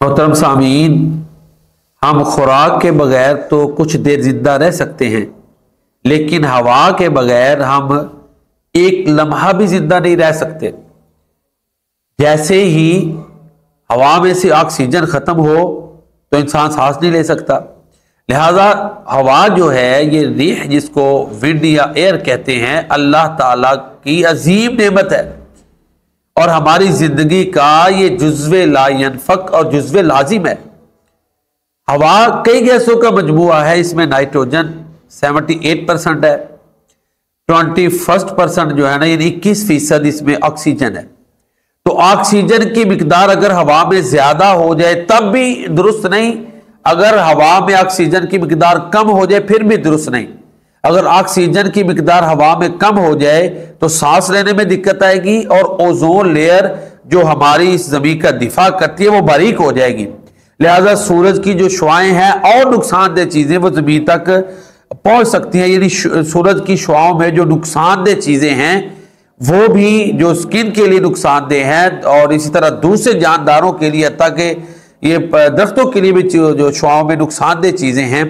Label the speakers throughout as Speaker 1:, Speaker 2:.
Speaker 1: محترم سامعین، ہم خوراک کے بغیر تو کچھ دیر زندہ رہ سکتے ہیں، لیکن ہوا کے بغیر ہم ایک لمحہ بھی زندہ نہیں رہ سکتے۔ جیسے ہی ہوا میں سے آکسیجن ختم ہو تو انسان سانس نہیں لے سکتا۔ لہذا ہوا جو ہے، یہ ریح جس کو ونڈ یا ایئر کہتے ہیں، اللہ تعالیٰ کی عظیم نعمت ہے اور ہماری زندگی کا یہ جزو لا ینفک اور جزو لازم ہے۔ ہوا کئی گیسوں کا مجموعہ ہے، اس میں نائٹروجن 78% ہے، 21% جو ہے نا، یعنی 21% اس میں آکسیجن ہے۔ تو آکسیجن کی مقدار اگر ہوا میں زیادہ ہو جائے تب بھی درست نہیں، اگر ہوا میں آکسیجن کی مقدار کم ہو جائے پھر بھی درست نہیں۔ اگر آکسیجن کی مقدار ہوا میں کم ہو جائے تو سانس لینے میں دقت آئے گی، اور اوزون لیئر جو ہماری اس زمین کا دفاع کرتی ہے وہ باریک ہو جائے گی۔ لہذا سورج کی جو شعاعیں ہیں اور نقصان دہ چیزیں وہ زمین تک پہنچ سکتی ہیں، یعنی سورج کی شعاؤں میں جو نقصان دہ چیزیں ہیں وہ بھی جو سکن کے لیے نقصان دہ ہیں، اور اسی طرح دوسرے جانداروں کے لیے، حتیٰ کہ یہ درختوں کے لیے بھی جو شعاؤں میں نقصان دہ چیزیں ہیں،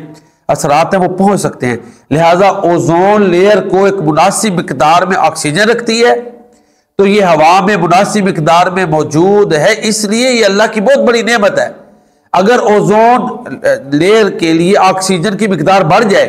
Speaker 1: اثرات ہیں، وہ پہنچ سکتے ہیں۔ لہذا اوزون لیئر کو ایک مناسب مقدار میں آکسیجن رکھتی ہے، تو یہ ہوا میں مناسب مقدار میں موجود ہے، اس لیے یہ اللہ کی بہت بڑی نعمت ہے۔ اگر اوزون لیئر کے لیے آکسیجن کی مقدار بڑھ جائے،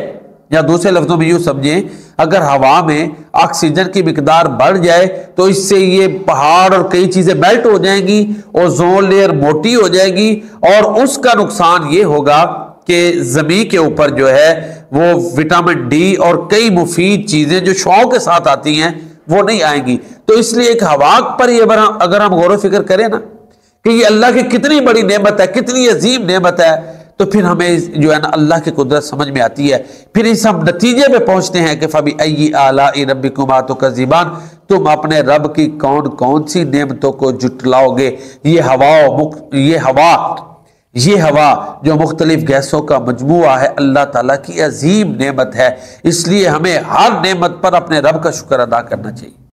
Speaker 1: یا دوسرے لفظوں میں یوں سمجھیں، اگر ہوا میں آکسیجن کی مقدار بڑھ جائے تو اس سے یہ پہاڑ اور کئی چیزیں میلٹ ہو جائیں گی، اوزون لیئر موٹی ہو جائے گی، اور اس کا نقصان یہ ہوگا کہ زمین کے اوپر جو ہے وہ وٹامن ڈی اور کئی مفید چیزیں جو شعاعوں کے ساتھ آتی ہیں وہ نہیں آئیں گی۔ تو اس لیے ایک ہوا پر یہ اگر ہم غور و فکر کریں نا کہ یہ اللہ کی کتنی بڑی نعمت ہے، کتنی عظیم نعمت ہے، تو پھر ہمیں جو ہے نا اللہ کی قدرت سمجھ میں آتی ہے۔ پھر اس ہم نتیجے پہ پہنچتے ہیں کہ فَبِأَيِّ آلَاءِ رَبِّكُمَا تُكَذِّبَانِ، تم اپنے رب کی کون کون سی نعمتوں کو جھٹلاؤ گے۔ یہ ہوا جو مختلف گیسوں کا مجموعہ ہے، اللہ تعالیٰ کی عظیم نعمت ہے، اس لیے ہمیں ہر نعمت پر اپنے رب کا شکر ادا کرنا چاہیے۔